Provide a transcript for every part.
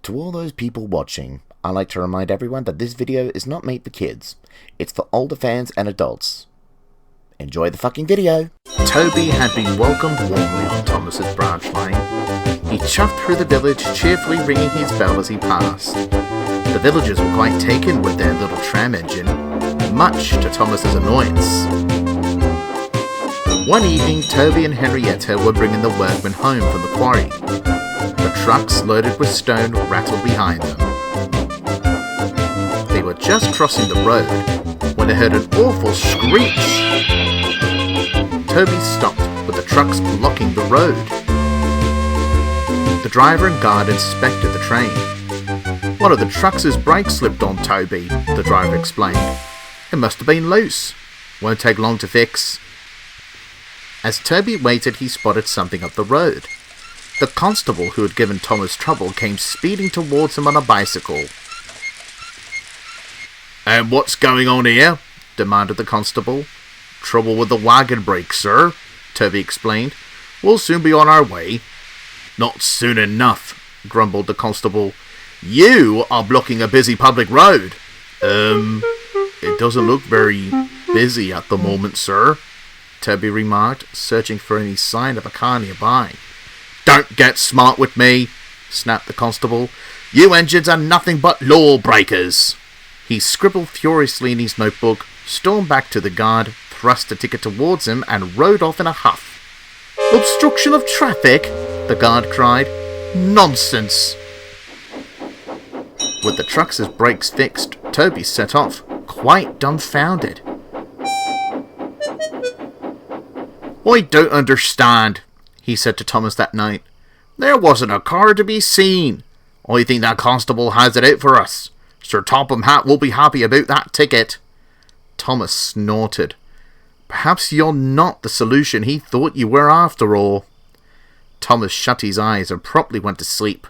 To all those people watching, I'd like to remind everyone that this video is not made for kids. It's for older fans and adults. Enjoy the fucking video! Toby had been welcomed warmly on Thomas's branch line. He chuffed through the village, cheerfully ringing his bell as he passed. The villagers were quite taken with their little tram engine, much to Thomas's annoyance. One evening, Toby and Henrietta were bringing the workmen home from the quarry. The trucks loaded with stone rattled behind them. They were just crossing the road when they heard an awful screech. Toby stopped with the trucks blocking the road. The driver and guard inspected the train. One of the trucks' brakes slipped on Toby, the driver explained. It must have been loose. Won't take long to fix. As Toby waited, he spotted something up the road. The constable who had given Thomas trouble came speeding towards him on a bicycle. "And what's going on here?" demanded the constable. "Trouble with the wagon brake, sir," Toby explained. "We'll soon be on our way." "Not soon enough," grumbled the constable. "You are blocking a busy public road." It doesn't look very busy at the moment, sir," Toby remarked, searching for any sign of a car nearby. "Don't get smart with me," snapped the constable. "You engines are nothing but lawbreakers." He scribbled furiously in his notebook, stormed back to the guard, thrust a ticket towards him, and rode off in a huff. "Obstruction of traffic?" the guard cried. "Nonsense!" With the trucks' brakes fixed, Toby set off, quite dumbfounded. "I don't understand," he said to Thomas that night. "There wasn't a car to be seen. I think that constable has it out for us. Sir Topham Hatt will be happy about that ticket." Thomas snorted. "Perhaps you're not the solution he thought you were after all." Thomas shut his eyes and promptly went to sleep.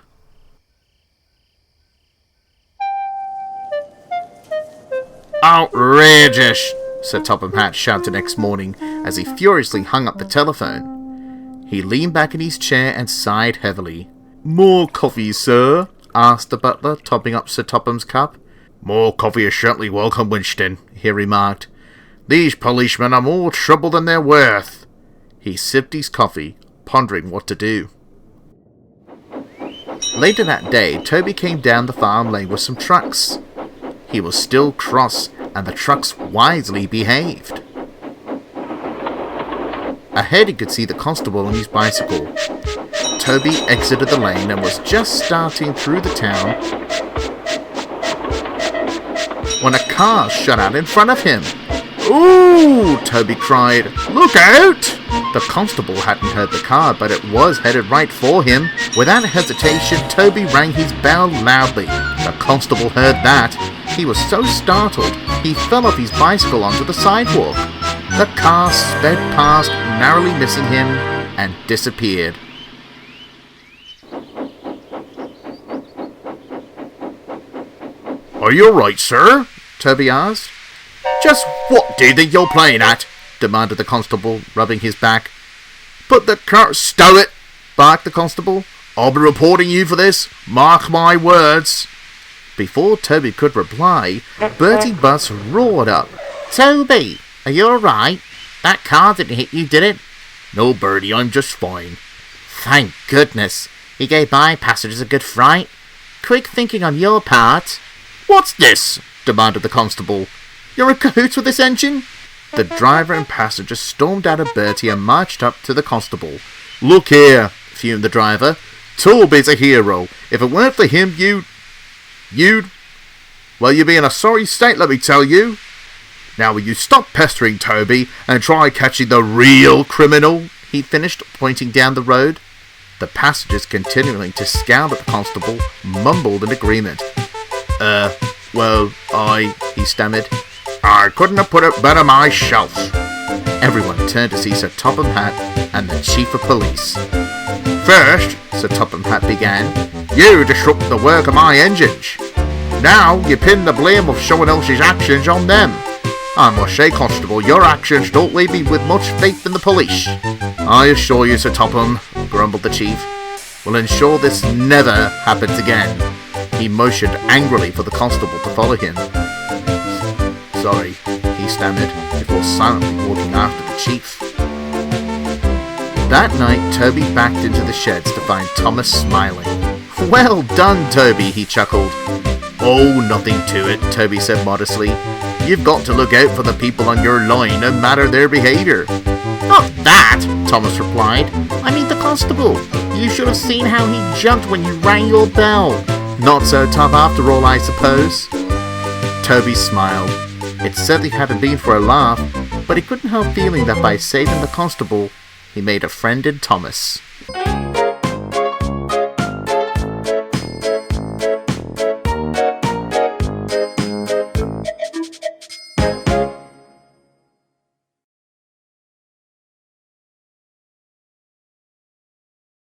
"Outrageous!" said Topham Hatt shouted next morning as he furiously hung up the telephone. He leaned back in his chair and sighed heavily. "More coffee, sir?" asked the butler, topping up Sir Topham's cup. "More coffee is certainly welcome, Winston," he remarked. "These policemen are more trouble than they're worth." He sipped his coffee, pondering what to do. Later that day, Toby came down the farm lane with some trucks. He was still cross, and the trucks wisely behaved. Ahead he could see the constable on his bicycle. Toby exited the lane and was just starting through the town when a car shot out in front of him. "Ooh!" Toby cried. "Look out!" The constable hadn't heard the car, but it was headed right for him. Without hesitation, Toby rang his bell loudly. The constable heard that. He was so startled, he fell off his bicycle onto the sidewalk. The car sped past, narrowly missing him, and disappeared. "Are you alright, sir?" Toby asked. "Just what do you think you're playing at?" demanded the constable, rubbing his back. "Put the car— Stow it!" barked the constable. "I'll be reporting you for this. Mark my words." Before Toby could reply, Bertie Butts roared up. "Toby, are you alright? That car didn't hit you, did it?" "No, Bertie, I'm just fine." "Thank goodness. He gave my passengers a good fright. Quick thinking on your part." "What's this?" demanded the constable. "You're in cahoots with this engine?" The driver and passenger stormed out of Bertie and marched up to the constable. "Look here," fumed the driver. "Toby's a hero. If it weren't for him, well, you'd be in a sorry state, let me tell you. Now will you stop pestering Toby and try catching the real criminal?" he finished, pointing down the road. The passengers, continuing to scowl at the constable, mumbled in agreement. He stammered. "I couldn't have put it better myself." Everyone turned to see Sir Topham Hatt and the Chief of Police. "First," Sir Topham Hatt began, "you disrupted the work of my engines. Now you pin the blame of someone else's actions on them. I must say, Constable, your actions don't leave me with much faith in the police." "I assure you, Sir Topham," grumbled the Chief, "we'll ensure this never happens again." He motioned angrily for the constable to follow him. "Sorry," he stammered, before silently walking after the chief. That night, Toby backed into the sheds to find Thomas smiling. "Well done, Toby," he chuckled. "Oh, nothing to it," Toby said modestly. "You've got to look out for the people on your line, no matter their behaviour." "Not that," Thomas replied. "I mean the constable. You should have seen how he jumped when you rang your bell." "Not so tough after all, I suppose." Toby smiled. It certainly hadn't been for a laugh, but he couldn't help feeling that by saving the constable, he made a friend in Thomas.